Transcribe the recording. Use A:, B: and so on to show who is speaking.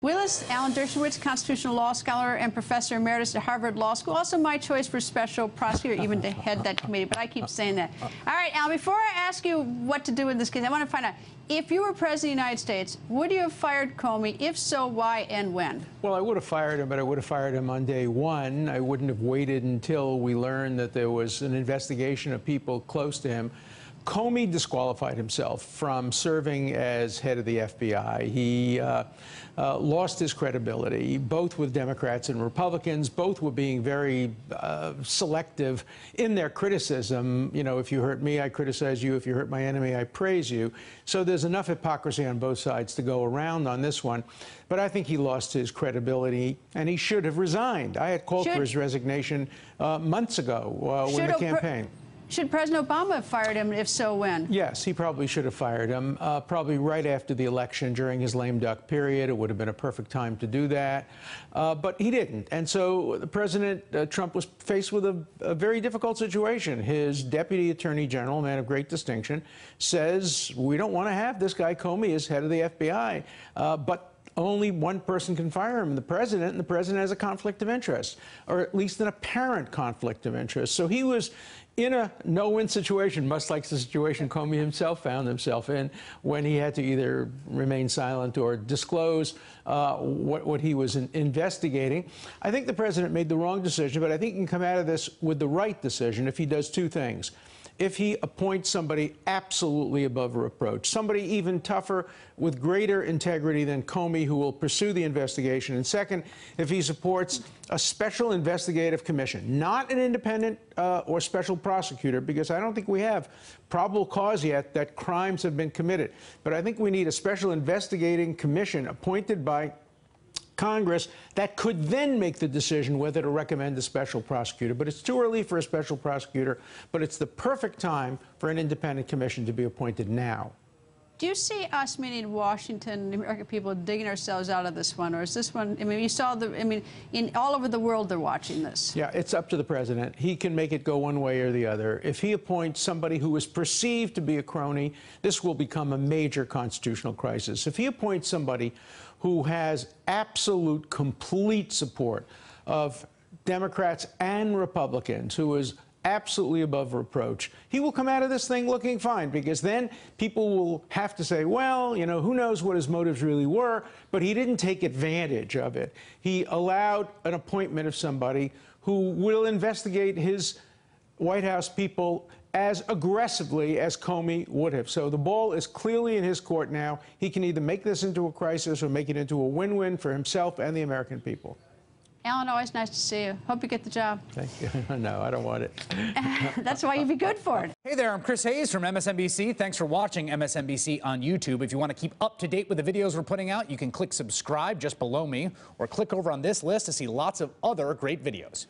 A: Willis Alan Dershowitz, constitutional law scholar and professor emeritus at Harvard Law School. Also my choice for special prosecutor, even to head that committee, but I keep saying that. All right, Alan, before I ask you what to do in this case, I want to find out, if you were president of the United States, would you have fired Comey? If so, why and when?
B: Well, I would have fired him, but I would have fired him on day one. I wouldn't have waited until we learned that there was an investigation of people close to him. Comey disqualified himself from serving as head of the FBI. He lost his credibility, both with Democrats and Republicans. Both were being very selective in their criticism. You know, if you hurt me, I criticize you. If you hurt my enemy, I praise you. So there's enough hypocrisy on both sides to go around on this one. But I think he lost his credibility, and he should have resigned. I had called for his resignation months ago when the campaign.
A: Should President Obama have fired him? If so, when?
B: Yes, he probably should have fired him, probably right after the election during his lame duck period. It would have been a perfect time to do that. But he didn't. And so President Trump was faced with a very difficult situation. His deputy attorney general, a man of great distinction, says, we don't want to have this guy Comey as head of the FBI. But only one person can fire him, and the president has a conflict of interest, or at least an apparent conflict of interest. So he was in a no-win situation, much like the situation Comey himself found himself in when he had to either remain silent or disclose what he was investigating. I think the president made the wrong decision, but I think he can come out of this with the right decision if he does two things. If he appoints somebody absolutely above reproach, somebody even tougher with greater integrity than Comey, who will pursue the investigation. And second, if he supports a special investigative commission, not an independent or special prosecutor, because I don't think we have probable cause yet that crimes have been committed. But I think we need a special investigating commission appointed by Congress that could then make the decision whether to recommend a special prosecutor. But it's too early for a special prosecutor, but it's the perfect time for an independent commission to be appointed now.
A: Do you see us, meaning Washington, the American people, digging ourselves out of this one? Or is this one, I mean, you saw all over the world they're watching this.
B: Yeah, it's up to the president. He can make it go one way or the other. If he appoints somebody who is perceived to be a crony, this will become a major constitutional crisis. If he appoints somebody who has absolute, complete support of Democrats and Republicans, who is absolutely above reproach, he will come out of this thing looking fine, because then people will have to say, well, you know, who knows what his motives really were, but he didn't take advantage of it. He allowed an appointment of somebody who will investigate his White House people as aggressively as Comey would have. So the ball is clearly in his court now. He can either make this into a crisis or make it into a win-win for himself and the American people.
A: Alan, always nice to see you. Hope you get the job.
B: Thank you. No, I don't want it.
A: That's why you'd be good for it.
C: Hey there, I'm Chris Hayes from MSNBC. Thanks for watching MSNBC on YouTube. If you want to keep up to date with the videos we're putting out, you can click subscribe just below me, or click over on this list to see lots of other great videos.